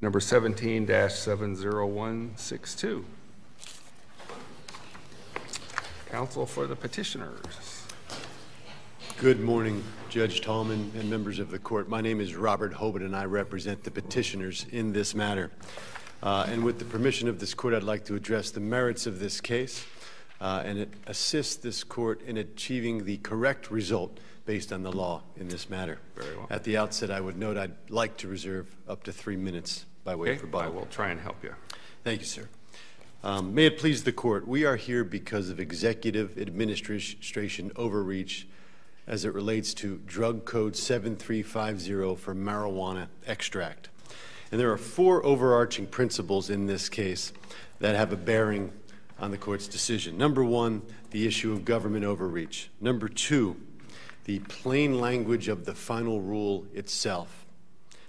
Number 17-70162. Counsel for the petitioners. Good morning, Judge Tallman and members of the court. My name is Robert Hobart, and I represent the petitioners in this matter. And with the permission of this court, I'd like to address the merits of this case and assist this court in achieving the correct result based on the law in this matter. Very well. At the outset, I would note I'd like to reserve up to 3 minutes by way of rebuttal. I will try and help you. Thank you, sir. May it please the court, we are here because of executive administration overreach as it relates to Drug Code 7350 for marijuana extract. And there are 4 overarching principles in this case that have a bearing on the court's decision. Number 1, the issue of government overreach. Number 2, the plain language of the final rule itself.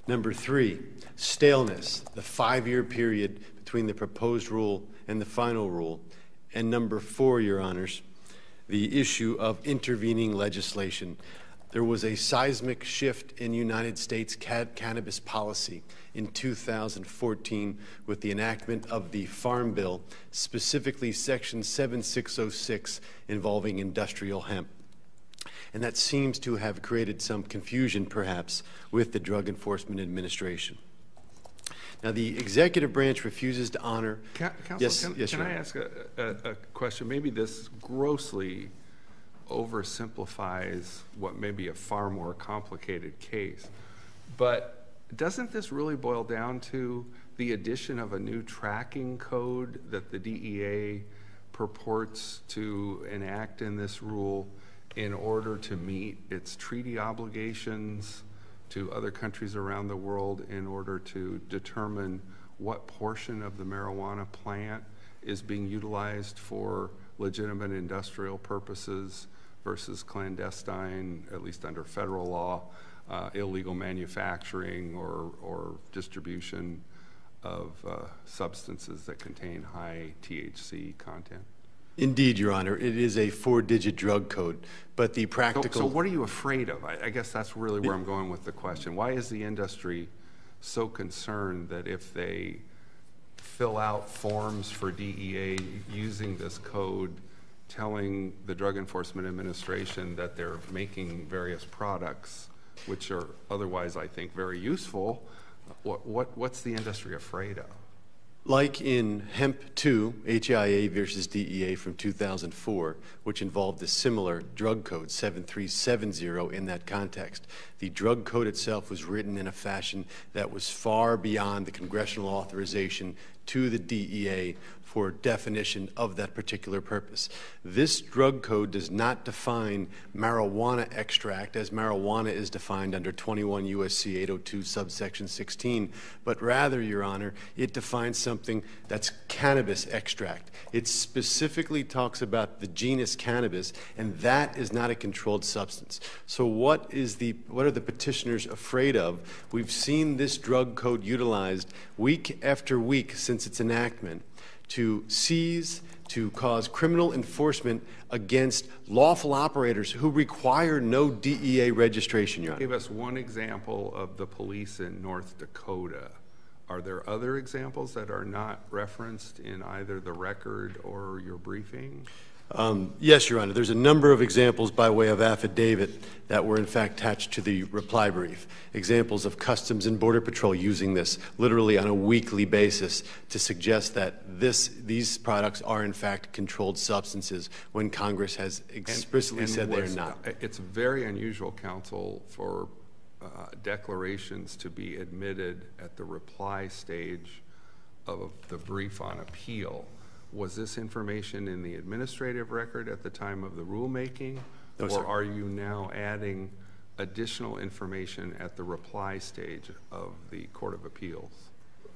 Number 3, staleness, the 5-year period between the proposed rule and the final rule. And number 4, Your Honors, the issue of intervening legislation. There was a seismic shift in United States cannabis policy in 2014 with the enactment of the Farm Bill, specifically Section 7606 involving industrial hemp. And that seems to have created some confusion, perhaps, with the Drug Enforcement Administration. Now, the executive branch refuses to honor... Counsel, can I ask a question? Maybe this grossly oversimplifies what may be a far more complicated case. But doesn't this really boil down to the addition of a new tracking code that the DEA purports to enact in this rule in order to meet its treaty obligations to other countries around the world in order to determine what portion of the marijuana plant is being utilized for legitimate industrial purposes versus clandestine, at least under federal law, illegal manufacturing or distribution of substances that contain high THC content? Indeed, Your Honor. It is a 4-digit drug code, but the practical... So what are you afraid of? I guess that's really where I'm going with the question. Why is the industry so concerned that if they fill out forms for DEA using this code, telling the Drug Enforcement Administration that they're making various products, which are otherwise, I think, very useful, what's the industry afraid of? Like in Hemp 2, HIA versus DEA from 2004, which involved a similar drug code, 7370, in that context. The drug code itself was written in a fashion that was far beyond the congressional authorization to the DEA for definition of that particular purpose. This drug code does not define marijuana extract as marijuana is defined under 21 U.S.C. 802 subsection 16, but rather, Your Honor, it defines something that's cannabis extract. It specifically talks about the genus cannabis, and that is not a controlled substance. So what are the petitioners afraid of? We've seen this drug code utilized week after week since its enactment to seize, to cause criminal enforcement against lawful operators who require no DEA registration, Your Honor. Give us one example of the police in North Dakota. Are there other examples that are not referenced in either the record or your briefing? Yes, Your Honor. There's a number of examples by way of affidavit that were in fact attached to the reply brief. Examples of Customs and Border Patrol using this literally on a weekly basis to suggest that these products are in fact controlled substances when Congress has explicitly said they are not. It's very unusual, counsel, for declarations to be admitted at the reply stage of the brief on appeal. Was this information in the administrative record at the time of the rulemaking? No, sir. Or are you now adding additional information at the reply stage of the Court of Appeals?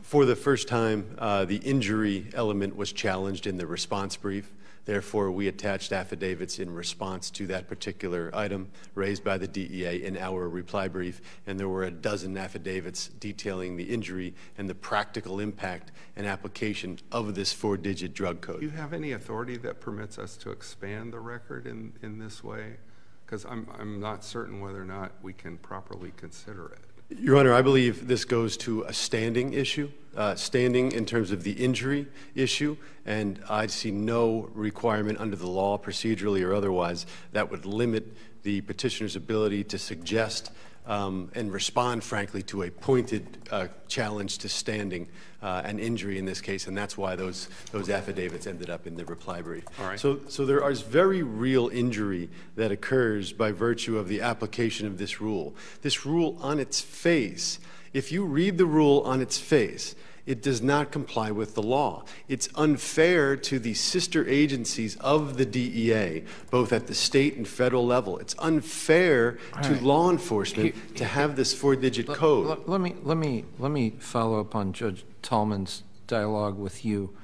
For the first time, the injury element was challenged in the response brief. Therefore, we attached affidavits in response to that particular item raised by the DEA in our reply brief, and there were a dozen affidavits detailing the injury and the practical impact and application of this 4-digit drug code. Do you have any authority that permits us to expand the record in this way? Because I'm not certain whether or not we can properly consider it. Your Honor, I believe this goes to a standing issue, standing in terms of the injury issue, and I see no requirement under the law, procedurally or otherwise, that would limit the petitioner's ability to suggest and respond, frankly, to a pointed challenge to standing and injury in this case, and that's why those affidavits ended up in the reply brief. All right. So there is very real injury that occurs by virtue of the application of this rule. This rule on its face, if you read the rule on its face, it does not comply with the law. It's unfair to the sister agencies of the DEA, both at the state and federal level. It's unfair to law enforcement to have this 4-digit code. Let me follow up on Judge Tallman's dialogue with you.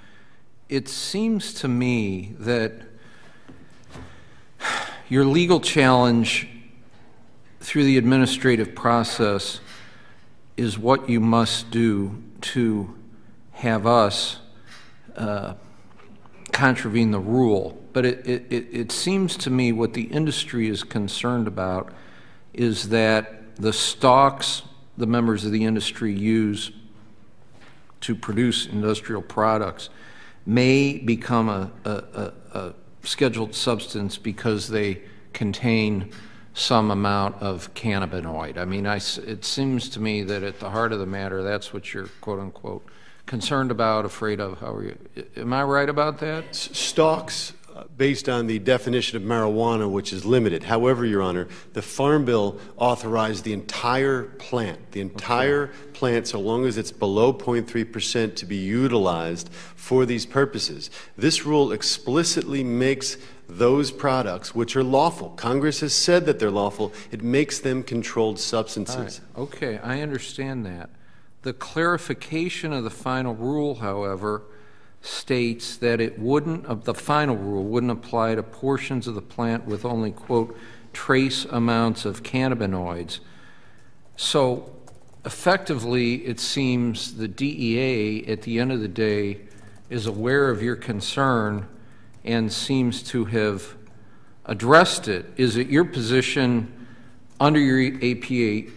It seems to me that your legal challenge through the administrative process is what you must do to have us contravene the rule. But it seems to me what the industry is concerned about is that the stalks the members of the industry use to produce industrial products may become a scheduled substance because they contain some amount of cannabinoid. I mean, it seems to me that at the heart of the matter, that's what you're, quote unquote, concerned about, afraid of. How are you? Am I right about that? Stalks, based on the definition of marijuana, which is limited. However, Your Honor, the Farm Bill authorized the entire plant, plant, so long as it's below 0.3%, to be utilized for these purposes. This rule explicitly makes those products, which are lawful. Congress has said that they're lawful. It makes them controlled substances. Right. Okay, I understand that. The clarification of the final rule, however, states that the final rule wouldn't apply to portions of the plant with only, quote, trace amounts of cannabinoids. So effectively, it seems the DEA, at the end of the day, is aware of your concern and seems to have addressed it. Is it your position under your APA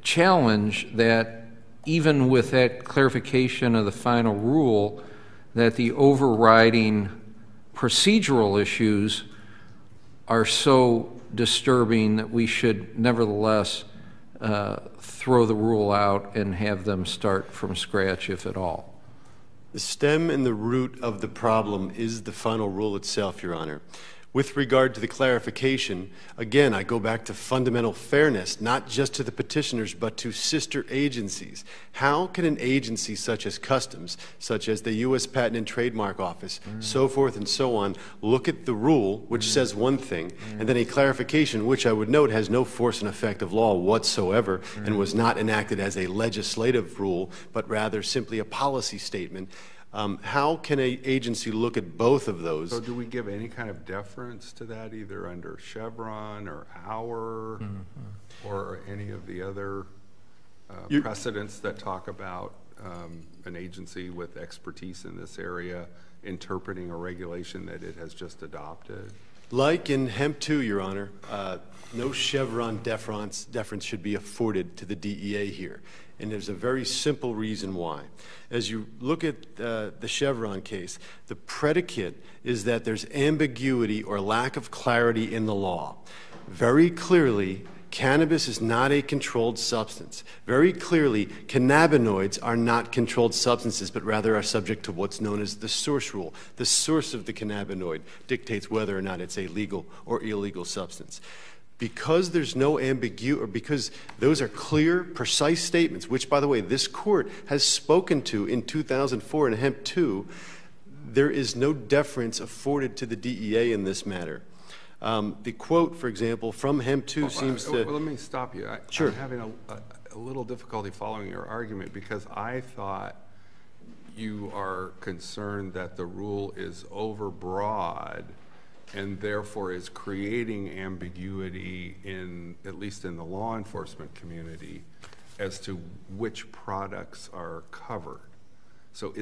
challenge that even with that clarification of the final rule, that the overriding procedural issues are so disturbing that we should nevertheless throw the rule out and have them start from scratch, if at all? The stem and the root of the problem is the final rule itself, Your Honor. With regard to the clarification, again, I go back to fundamental fairness, not just to the petitioners, but to sister agencies. How can an agency such as Customs, such as the U.S. Patent and Trademark Office, so forth and so on, look at the rule, which says one thing, and then a clarification, which I would note has no force and effect of law whatsoever, and was not enacted as a legislative rule, but rather simply a policy statement? How can an agency look at both of those? So do we give any kind of deference to that, either under Chevron or Auer or any of the other precedents that talk about an agency with expertise in this area interpreting a regulation that it has just adopted? Like in Hemp 2, Your Honor, no Chevron deference should be afforded to the DEA here. And there's a very simple reason why. As you look at the Chevron case, the predicate is that there's ambiguity or lack of clarity in the law. Very clearly, cannabis is not a controlled substance. Very clearly, cannabinoids are not controlled substances, but rather are subject to what's known as the source rule. The source of the cannabinoid dictates whether or not it's a legal or illegal substance. Because there's no ambiguity, or because those are clear, precise statements, which, by the way, this court has spoken to in 2004 in Hemp 2, there is no deference afforded to the DEA in this matter. The quote, for example, from Hemp 2 seems to... Well, let me stop you. Sure. I'm having a little difficulty following your argument because I thought you are concerned that the rule is overbroad and therefore is creating ambiguity at least in the law enforcement community as to which products are covered. So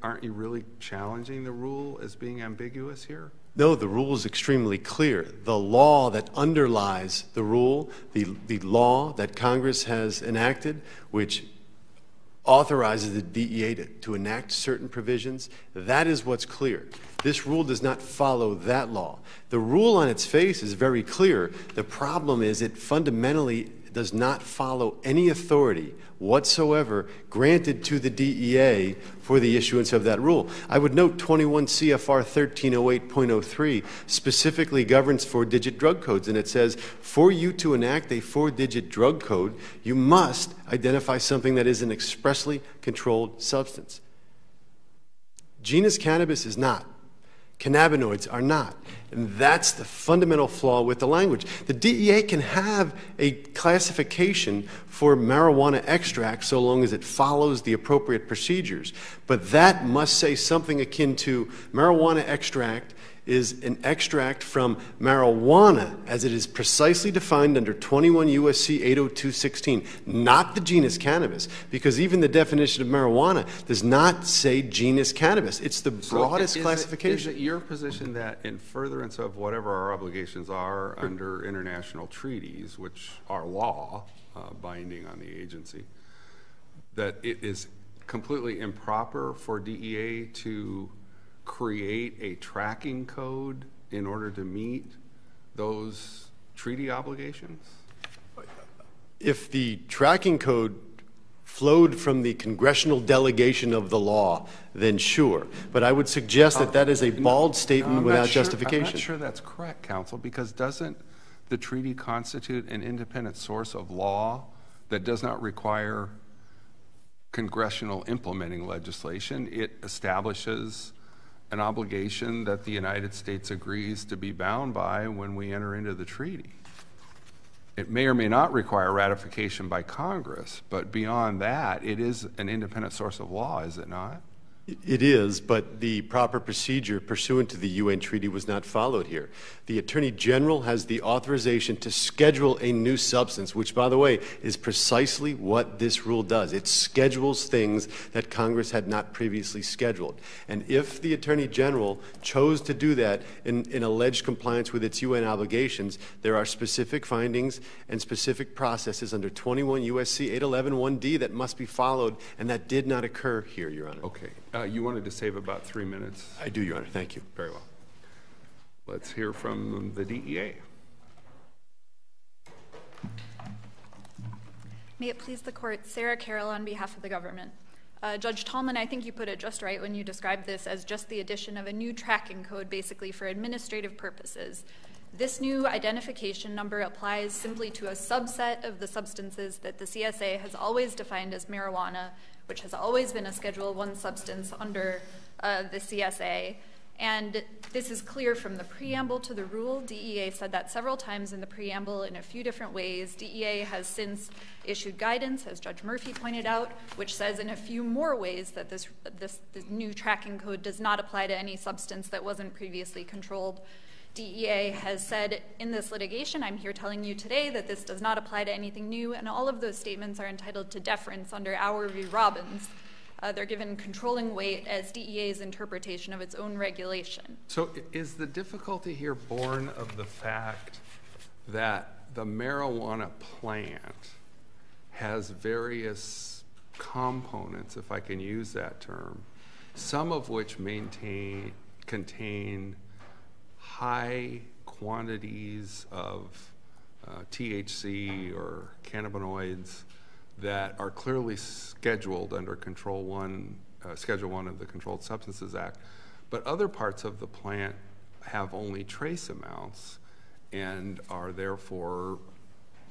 aren't you really challenging the rule as being ambiguous here? No, the rule is extremely clear. The law that underlies the rule, the law that Congress has enacted, which authorizes the DEA to enact certain provisions, that is what's clear. This rule does not follow that law. The rule on its face is very clear. The problem is it fundamentally does not follow any authority whatsoever granted to the DEA for the issuance of that rule. I would note 21 CFR 1308.03 specifically governs four-digit drug codes, and it says, for you to enact a four-digit drug code, you must identify something that is an expressly controlled substance. Genus cannabis is not. Cannabinoids are not. And that's the fundamental flaw with the language. The DEA can have a classification for marijuana extract so long as it follows the appropriate procedures. But that must say something akin to marijuana extract is an extract from marijuana as it is precisely defined under 21 U.S.C. 802.16, not the genus cannabis, because even the definition of marijuana does not say genus cannabis. It's the broadest classification. Is it your position that in furtherance of whatever our obligations are under international treaties, which are law binding on the agency, that it is completely improper for DEA to create a tracking code in order to meet those treaty obligations? If the tracking code flowed from the congressional delegation of the law, then sure. But I would suggest that that is a bald statement without justification. I'm not sure that's correct, counsel, because doesn't the treaty constitute an independent source of law that does not require congressional implementing legislation? It establishes an obligation that the United States agrees to be bound by when we enter into the treaty. It may or may not require ratification by Congress, but beyond that, it is an independent source of law, is it not? It is, but the proper procedure pursuant to the UN treaty was not followed here. The Attorney General has the authorization to schedule a new substance, which, by the way, is precisely what this rule does. It schedules things that Congress had not previously scheduled. And if the Attorney General chose to do that in alleged compliance with its UN obligations, there are specific findings and specific processes under 21 U.S.C. 811(1)D that must be followed, and that did not occur here, Your Honor. Okay. You wanted to save about 3 minutes? I do, Your Honor. Thank you. Very well. Let's hear from the DEA. May it please the court, Sarah Carroll on behalf of the government. Judge Tallman, I think you put it just right when you described this as just the addition of a new tracking code, basically for administrative purposes. This new identification number applies simply to a subset of the substances that the CSA has always defined as marijuana, which has always been a Schedule I substance under the CSA. And this is clear from the preamble to the rule. DEA said that several times in the preamble in a few different ways. DEA has since issued guidance, as Judge Murphy pointed out, which says in a few more ways that this new tracking code does not apply to any substance that wasn't previously controlled. DEA has said in this litigation, I'm here telling you today that this does not apply to anything new, and all of those statements are entitled to deference under Auer v. Robbins. They're given controlling weight as DEA's interpretation of its own regulation. So is the difficulty here born of the fact that the marijuana plant has various components, if I can use that term, some of which contain high quantities of THC or cannabinoids that are clearly scheduled under Schedule I of the Controlled Substances Act, but other parts of the plant have only trace amounts and are therefore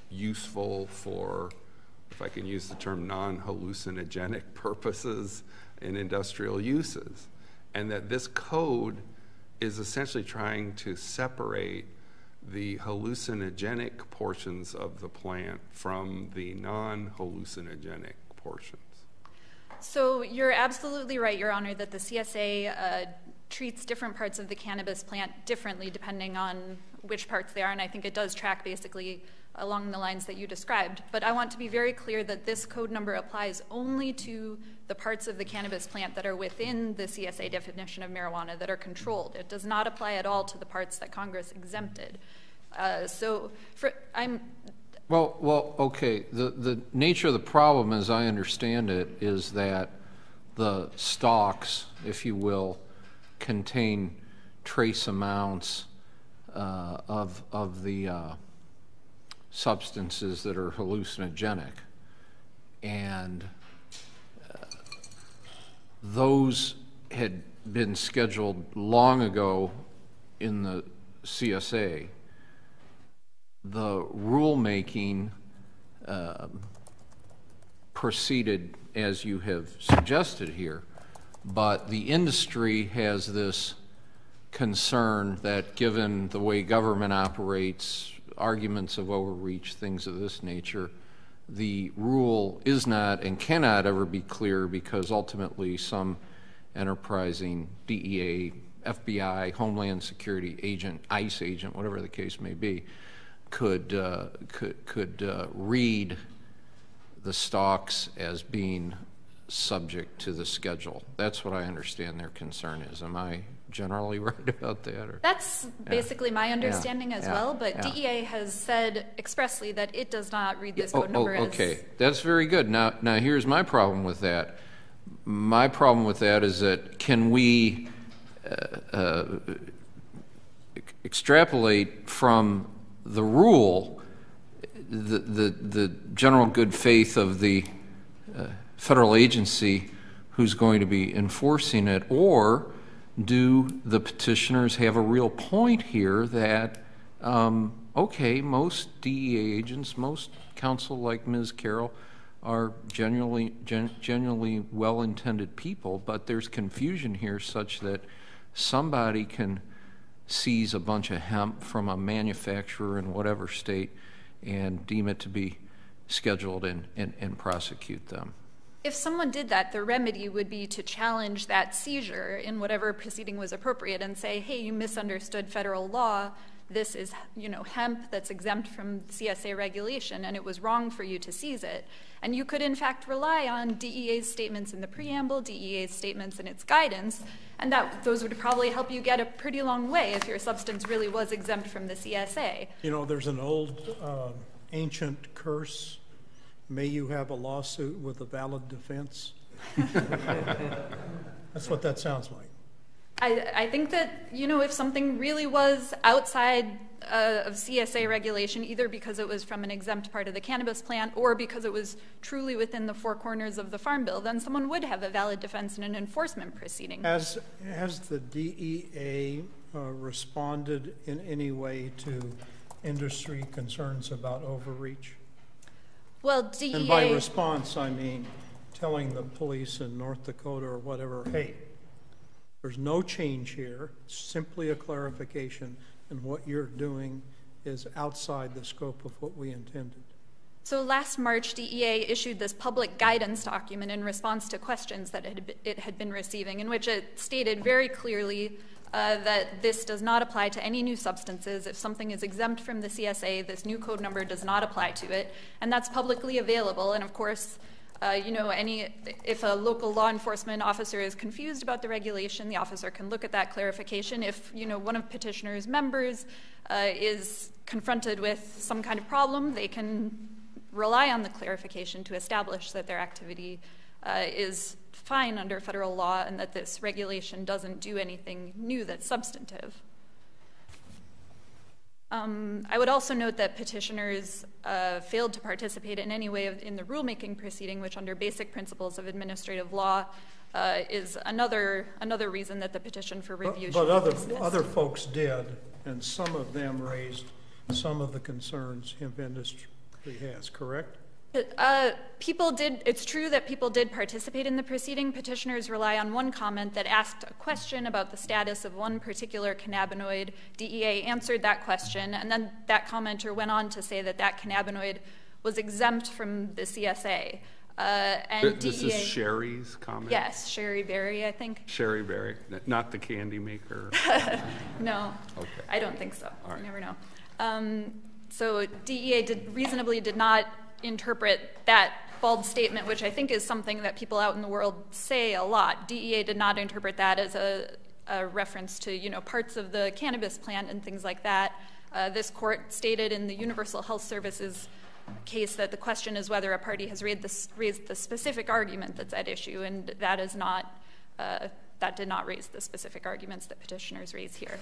useful for, if I can use the term, non-hallucinogenic purposes in industrial uses, and that this code is essentially trying to separate the hallucinogenic portions of the plant from the non-hallucinogenic portions. So you're absolutely right, Your Honor, that the CSA treats different parts of the cannabis plant differently depending on which parts they are, and I think it does track basically along the lines that you described. But I want to be very clear that this code number applies only to the parts of the cannabis plant that are within the CSA definition of marijuana that are controlled. It does not apply at all to the parts that Congress exempted. Well, okay. The nature of the problem, as I understand it, is that the stalks, if you will, contain trace amounts of the substances that are hallucinogenic, and those had been scheduled long ago in the CSA. The rulemaking proceeded as you have suggested here, but the industry has this concern that given the way government operates, arguments of overreach, things of this nature, the rule is not and cannot ever be clear, because ultimately some enterprising DEA, FBI, Homeland Security agent, ICE agent, whatever the case may be, could read the stalks as being subject to the schedule. That's what I understand their concern is. Am I generally right about that? Or? That's basically my understanding as well, but DEA has said expressly that it does not read this code number as... Okay, that's very good. Now here's my problem with that. My problem with that is that can we extrapolate from the rule the general good faith of the federal agency who's going to be enforcing it, or do the petitioners have a real point here that, okay, most DEA agents, most counsel like Ms. Carroll are genuinely well-intended people, but there's confusion here such that somebody can seize a bunch of hemp from a manufacturer in whatever state and deem it to be scheduled and prosecute them. If someone did that, the remedy would be to challenge that seizure in whatever proceeding was appropriate and say, hey, you misunderstood federal law. This is, hemp that's exempt from CSA regulation, and it was wrong for you to seize it. And you could, in fact, rely on DEA's statements in the preamble, DEA's statements in its guidance, and those would probably help you get a pretty long way if your substance really was exempt from the CSA. There's an old ancient curse. May you have a lawsuit with a valid defense. That's what that sounds like. I think that, if something really was outside of CSA regulation, either because it was from an exempt part of the cannabis plant or because it was truly within the four corners of the Farm Bill, then someone would have a valid defense in an enforcement proceeding. Has the DEA responded in any way to industry concerns about overreach? Well, DEA... And by response, I mean telling the police in North Dakota or whatever, hey, there's no change here, it's simply a clarification, and what you're doing is outside the scope of what we intended. So last March, DEA issued this public guidance document in response to questions that it had been receiving, in which it stated very clearly that this does not apply to any new substances. If something is exempt from the CSA, this new code number does not apply to it, and that's publicly available. And of course, if a local law enforcement officer is confused about the regulation, the officer can look at that clarification. If one of petitioner's members is confronted with some kind of problem, they can rely on the clarification to establish that their activity is fine under federal law and that this regulation doesn't do anything new that's substantive. I would also note that petitioners failed to participate in any way in the rulemaking proceeding, which under basic principles of administrative law is another reason that the petition for review should be dismissed. But other folks did, and some of them raised some of the concerns hemp industry has, correct? It's true that people did participate in the proceeding. Petitioners rely on one comment that asked a question about the status of one particular cannabinoid. DEA answered that question, and then that commenter went on to say that that cannabinoid was exempt from the CSA. And this DEA, is Sherry's comment? Yes, Sherry Berry, I think. Sherry Berry, not the candy maker? No, okay. I don't think so. All right. You never know. So DEA reasonably did not interpret that bald statement, which I think is something that people out in the world say a lot. DEA did not interpret that as a reference to, you know, parts of the cannabis plant and things like that. This court stated in the Universal Health Services case that the question is whether a party has raised the specific argument that's at issue, and that is not, that did not raise the specific arguments that petitioners raise here.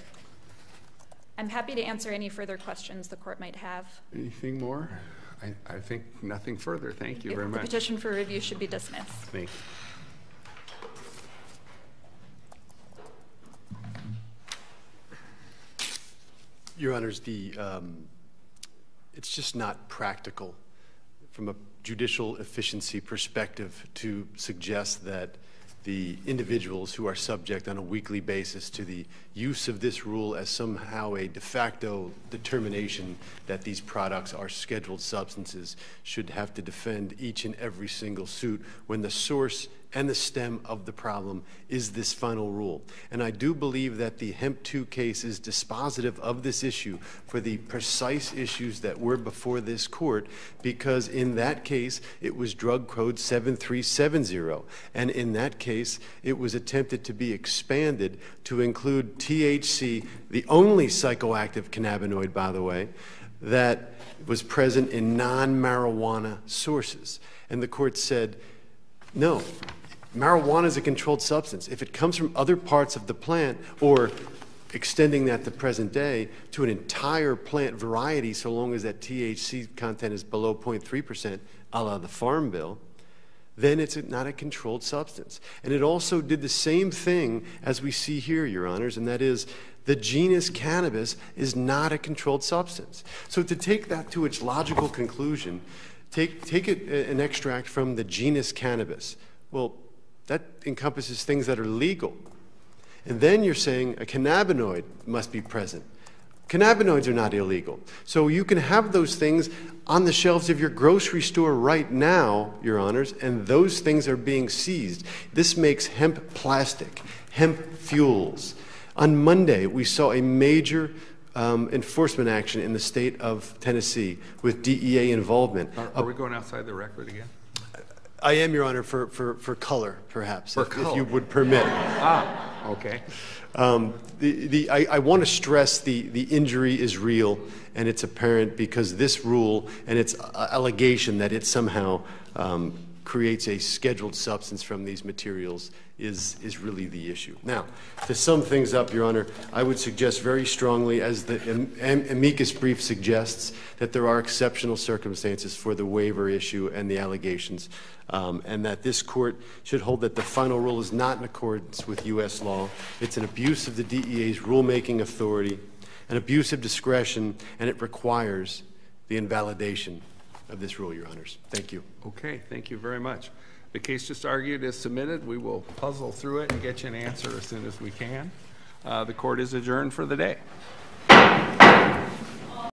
I'm happy to answer any further questions the court might have. Anything more? I think nothing further. Thank you very much. The petition for review should be dismissed. Thank you. Your Honors, it's just not practical from a judicial efficiency perspective to suggest that the individuals who are subject on a weekly basis to the use of this rule as somehow a de facto determination that these products are scheduled substances should have to defend each and every single suit when the source and the stem of the problem is this final rule. And I do believe that the Hemp 2 case is dispositive of this issue for the precise issues that were before this court, because in that case, it was drug code 7370. And in that case, it was attempted to be expanded to include THC, the only psychoactive cannabinoid, by the way, that was present in non-marijuana sources. And the court said, no, marijuana is a controlled substance. If it comes from other parts of the plant, or extending that to present day to an entire plant variety, so long as that THC content is below 0.3%, a la the Farm Bill, then it's not a controlled substance. And it also did the same thing as we see here, Your Honors, and that is the genus cannabis is not a controlled substance. So to take that to its logical conclusion, take an extract from the genus cannabis. Well, that encompasses things that are legal. And then you're saying a cannabinoid must be present. Cannabinoids are not illegal. So you can have those things on the shelves of your grocery store right now, Your Honors, and those things are being seized. This makes hemp plastic, hemp fuels. On Monday, we saw a major enforcement action in the state of Tennessee with DEA involvement. Are we going outside the record again? I am, Your Honor, for color, perhaps, For if color. you would permit. Okay. I want to stress the injury is real, and it's apparent because this rule and its allegation that it somehow creates a scheduled substance from these materials is really the issue. Now, to sum things up, Your Honor, I would suggest very strongly, as the amicus brief suggests, that there are exceptional circumstances for the waiver issue and the allegations, and that this court should hold that the final rule is not in accordance with U.S. law. It's an abuse of the DEA's rulemaking authority, an abuse of discretion, and it requires the invalidation of this rule, Your Honors. Thank you. Okay, thank you very much. The case just argued is submitted. We will puzzle through it and get you an answer as soon as we can. The court is adjourned for the day.